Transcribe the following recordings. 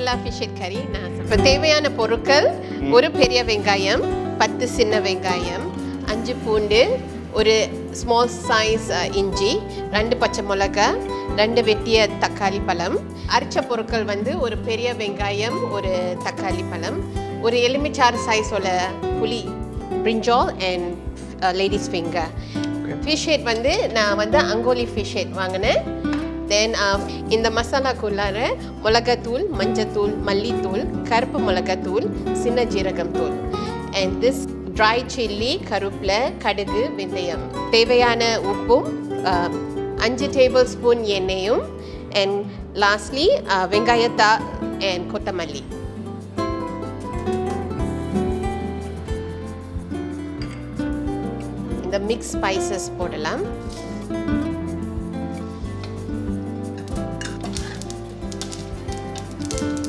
Kerala fish head கறி. இப்போ தேவையான பொருட்கள்: ஒரு பெரிய வெங்காயம், 10 சின்ன வெங்காயம், 5 பூண்டு, ஒரு ஸ்மால் சைஸ் இஞ்சி, 2 பச்சை மிளகாய், 2 வெட்டிய தக்காளி பழம். அரைச்ச பொருட்கள் வந்து ஒரு பெரிய வெங்காயம், ஒரு தக்காளி பழம், ஒரு எலுமிச்சாறு சைஸோட புளி, பிரிஞ்சால் and ladies finger. Fish head வந்து நான் வந்து அங்கோலி ஃபிஷ் ஹெட் வாங்கினேன். தென் இந்த மசாலாக்குள்ளார மிளகாத்தூள், மஞ்சத்தூள், மல்லித்தூள், கருப்பு மிளகாத்தூள், சின்ன ஜீரகம் தூள், அண்ட் திஸ் ட்ரை சில்லி, கருவேப்பிலை, கடுகு, வெந்தயம். தேவையான உப்பும் 5 டேபிள் ஸ்பூன் எண்ணெயும், அண்ட் லாஸ்ட்லி வெங்காயத்தா அண்ட் கொத்தமல்லி. இந்த மிக்ஸ் ஸ்பைசஸ் போடலாம்.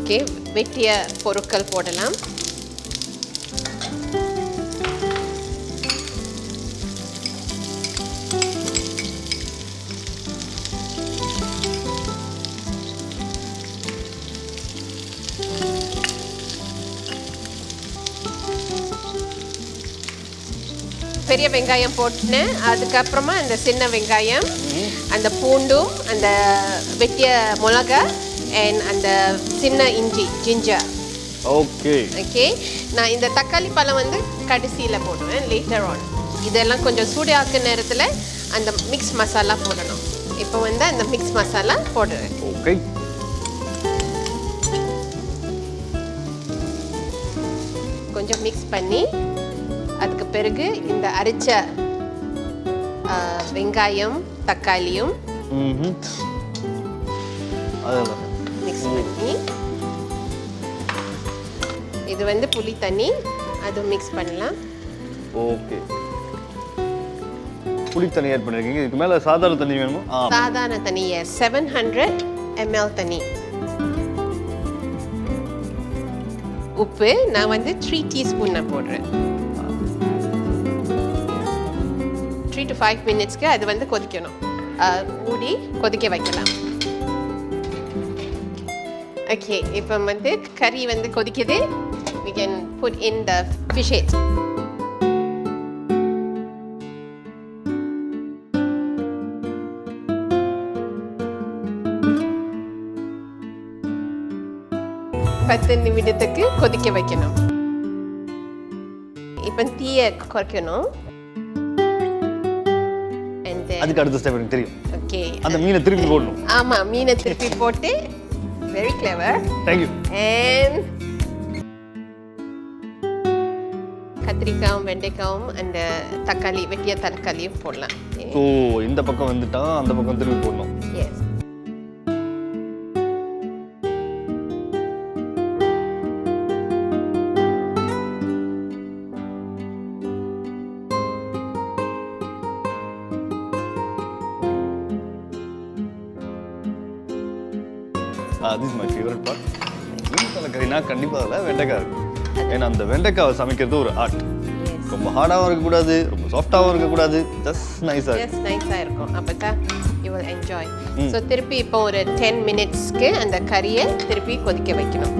ஓகே, வெட்டிய பொருட்கள் போடலாம். பெரிய வெங்காயம் போட்டுனேன். அதுக்கப்புறமா அந்த சின்ன வெங்காயம், அந்த பூண்டும், அந்த வெட்டிய மிளகாய் அண்ட் அந்த சின்ன இஞ்சி, ஜிஞ்சர். ஓகே ஓகே, நான் இந்த தக்காளி பழம் வந்து கடைசியில் போடுவேன், லேட்டர் ஆன். இதெல்லாம் கொஞ்சம் சூடாக்க நேரத்தில் அந்த மிக்ஸ் மசாலா போடணும். இப்போ வந்து அந்த மிக்ஸ் மசாலா போடுவேன். ஓகே, கொஞ்சம் மிக்ஸ் பண்ணி அதுக்கு பிறகு இந்த அரைச்ச வெங்காயம், தக்காளியும் மிக்ஸ் பண்ணி, இது வந்து புளி தண்ணி, அது மிக்ஸ் பண்ணலாம். ஓகே, புளி தண்ணி ஆட் பண்ணிருக்கீங்க. இதுக்கு மேல சாதாரண தண்ணி வேணுமா? சாதாரண தண்ணி, 700 ml தண்ணி. உப்பு நான் வந்து 3 டீஸ்பூன் நான் போடுறேன். 3 to 5 மினிட்ஸ்க்கு அது வந்து கொதிக்கணும். மூடி கொதிக்க வைக்கலாம். ஓகே, இப்போ வந்து கறி வந்து கொதிக்குது. We can put in the fish head. பத்து நிமிடத்துக்கு கொதிக்க வைக்கணும். இப்போ தீயை குறைக்கணும். அதுக்கு அடுத்த ஸ்டெப் எனக்கு தெரியும். ஓகே, அந்த மீனை திருப்பி போடணும். ஆமா, மீனை திருப்பி போட்டு, very clever. Thank you. And கத்திரிக்காயும் வெண்டைக்காயும் அந்த தக்காளி, வெட்டிய தக்காளியும் போடலாம். ஓ, இந்த பக்கம் வந்துட்டா அந்த பக்கம் திருப்பி போடணும். Yes. This is my favorite part. மீன் தலைக்கறினா கண்டிப்பாக அதில் வெண்டைக்காய் இருக்கும். ஏன்னா அந்த வெண்டைக்காவை சமைக்கிறது ஒரு ஆர்ட். ரொம்ப ஹார்டாகவும் இருக்கக்கூடாது, ரொம்ப சாஃப்டாகவும் இருக்கக்கூடாது, ஜஸ்ட் நைஸாக இருக்கும். அப்போ தான் யூ வில் என்ஜாய். ஸோ திருப்பி இப்போ ஒரு 10 மினிட்ஸ்க்கு அந்த கறியை திருப்பி கொதிக்க வைக்கணும்.